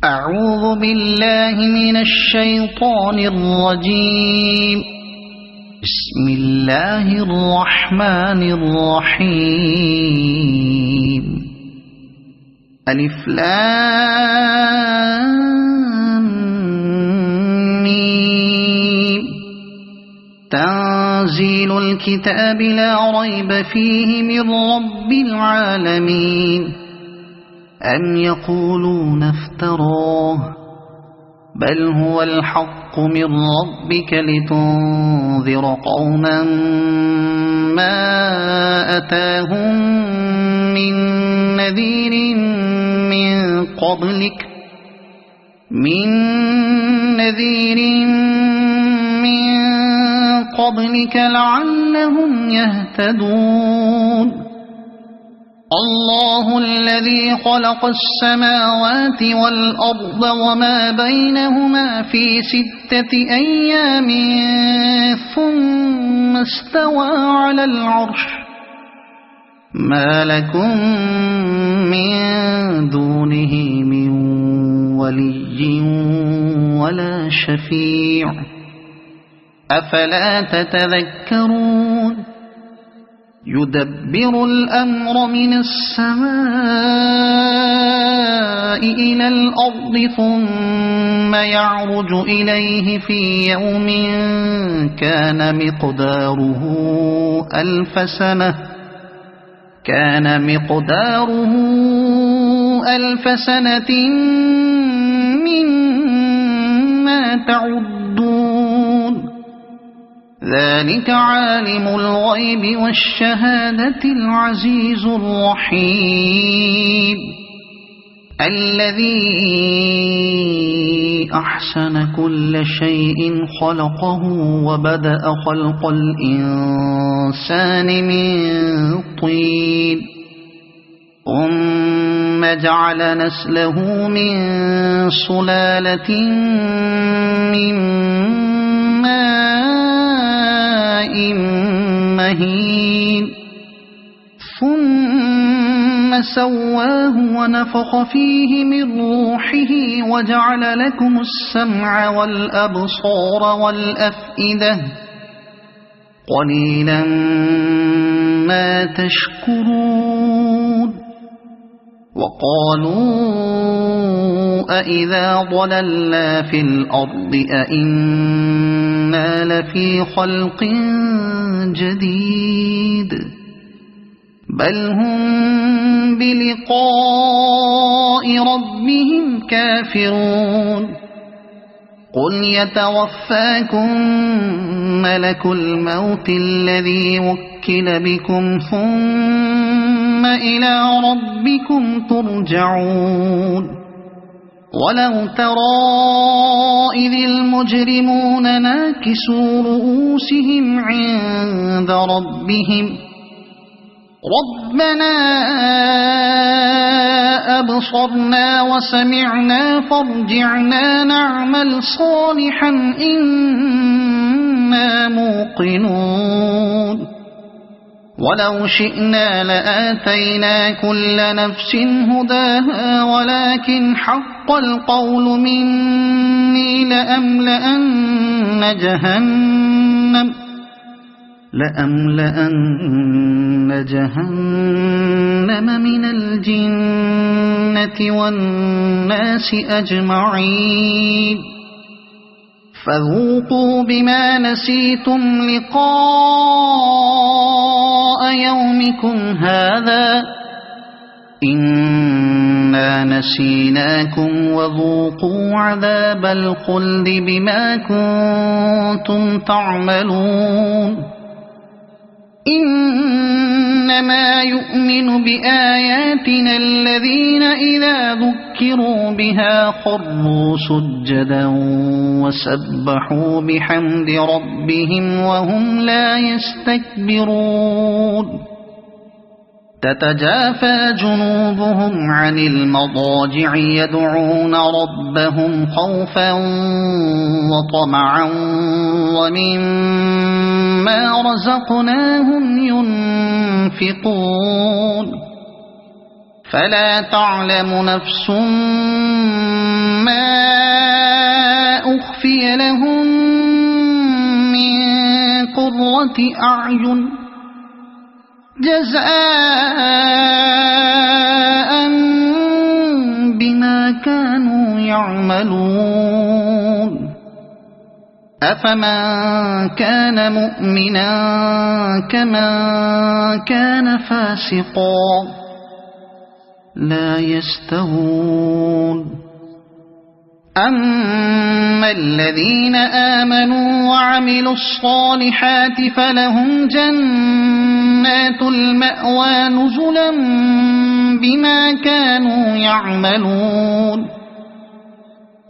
أعوذ بالله من الشيطان الرجيم. بسم الله الرحمن الرحيم. ألف لام ميم. تنزيل الكتاب لا ريب فيه من رب العالمين. أم يقولون افتراه بل هو الحق من ربك لتنذر قوما ما أتاهم من نذير من قبلك لعلهم يهتدون. الله الذي خلق السماوات والأرض وما بينهما في 6 أيام ثم استوى على العرش. ما لكم من دونه من ولي ولا شفيع أفلا تتذكرون. يدبر الأمر من السماء إلى الأرض ثم يعرج إليه في يوم كان مقداره ألف سنة مما تعدون. ذلك عالم الغيب والشهادة العزيز الرحيم. الذي أحسن كل شيء خلقه وبدأ خلق الإنسان من طين ثم جعل نسله من سلالة من ماء مهين ثم سواه ونفخ فيه من روحه وجعل لكم السمع والأبصار والأفئدة قليلا ما تشكرون. وقالوا أإذا ضللنا في الأرض أإنا لفي خلق جديد بل هم بلقاء ربهم كافرون. قل يتوفاكم ملك الموت الذي وكل بكم ثم إلى ربكم ترجعون. ولو ترى إذ المجرمون ناكسوا رؤوسهم عند ربهم ربنا أبصرنا وسمعنا فارجعنا نعمل صالحا إنا موقنون. ولو شئنا لآتينا كل نفس هداها ولكن حق القول مني لأملأن جهنم من الجنة والناس أجمعين. فذوقوا بما نسيتم لقاء يومكم هذا إنا نسيناكم وذوقوا عذاب الخلد بما كنتم تعملون. إنما يؤمن بآياتنا الذين إذا ذكروا بها خروا سجدا وسبحوا بحمد ربهم وهم لا يستكبرون. تتجافى جنوبهم عن المضاجع يدعون ربهم خوفا وطمعا ومما رزقناهم ينفقون. فلا تعلم نفس نخفي لهم من قرة أعين جزاء بما كانوا يعملون أفمن كان مؤمنا كمن كان فاسقا لا يستوون أما الذين آمنوا وعملوا الصالحات فلهم جنات المأوى نزلا بما كانوا يعملون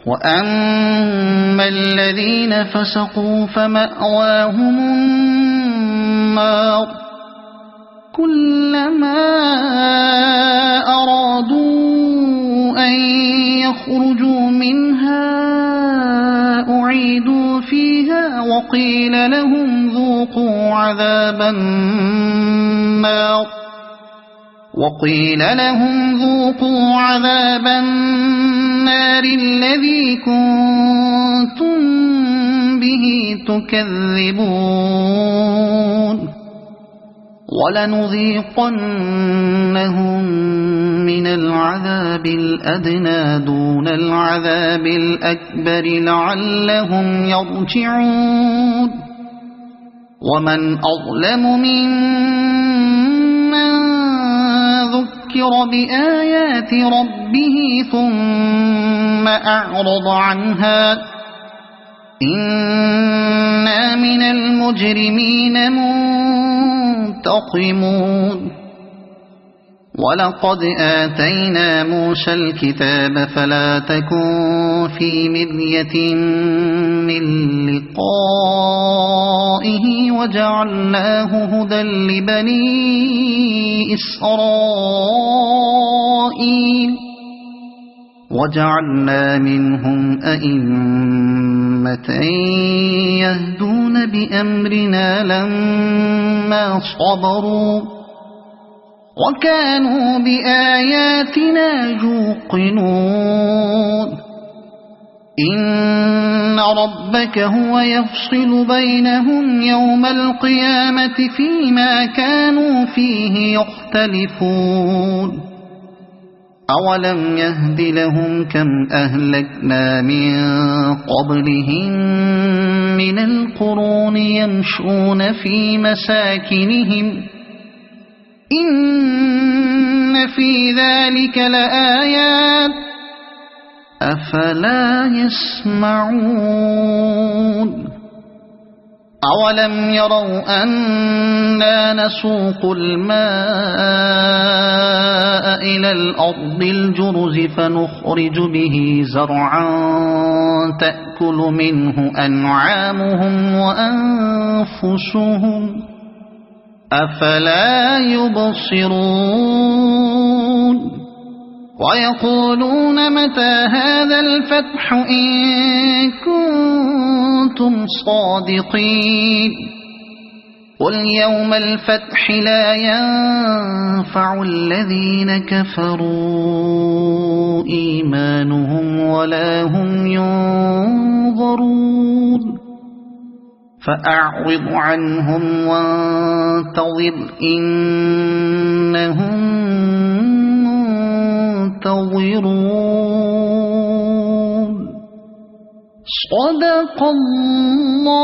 وأما الذين فسقوا فمأواهم النار كلما أرادوا أن يخرجوا منها أعيدوا فيها وقيل لهم ذوقوا عذاب النار الذي كنتم به تكذبون ولنذيقنهم من العذاب الأدنى دون العذاب الأكبر لعلهم يرجعون ومن أظلم ممن ذكر بآيات ربه ثم أعرض عنها إنا من المجرمين منتقمون ولقد آتينا موسى الكتاب فلا تكن في مرية من لقائه وجعلناه هدى لبني إسرائيل وجعلنا منهم أئمة يهدون بأمرنا لما صبروا وكانوا بآياتنا يوقنون إن ربك هو يفصل بينهم يوم القيامة فيما كانوا فيه يختلفون أولم يهد لهم كم أهلكنا من قبلهم من القرون يمشون في مساكنهم إن في ذلك لآيات أفلا يسمعون أولم يروا أنا نسوق الماء إلى الأرض الجرز فنخرج به زرعا تأكل منه أنعامهم وأنفسهم أفلا يبصرون ويقولون متى هذا الفتح إن كنتم صادقين قل يوم الفتح لا ينفع الذين كفروا إيمانهم ولا هم ينظرون فأعرض عنهم وانتظر إنهم منتظرون صدق الله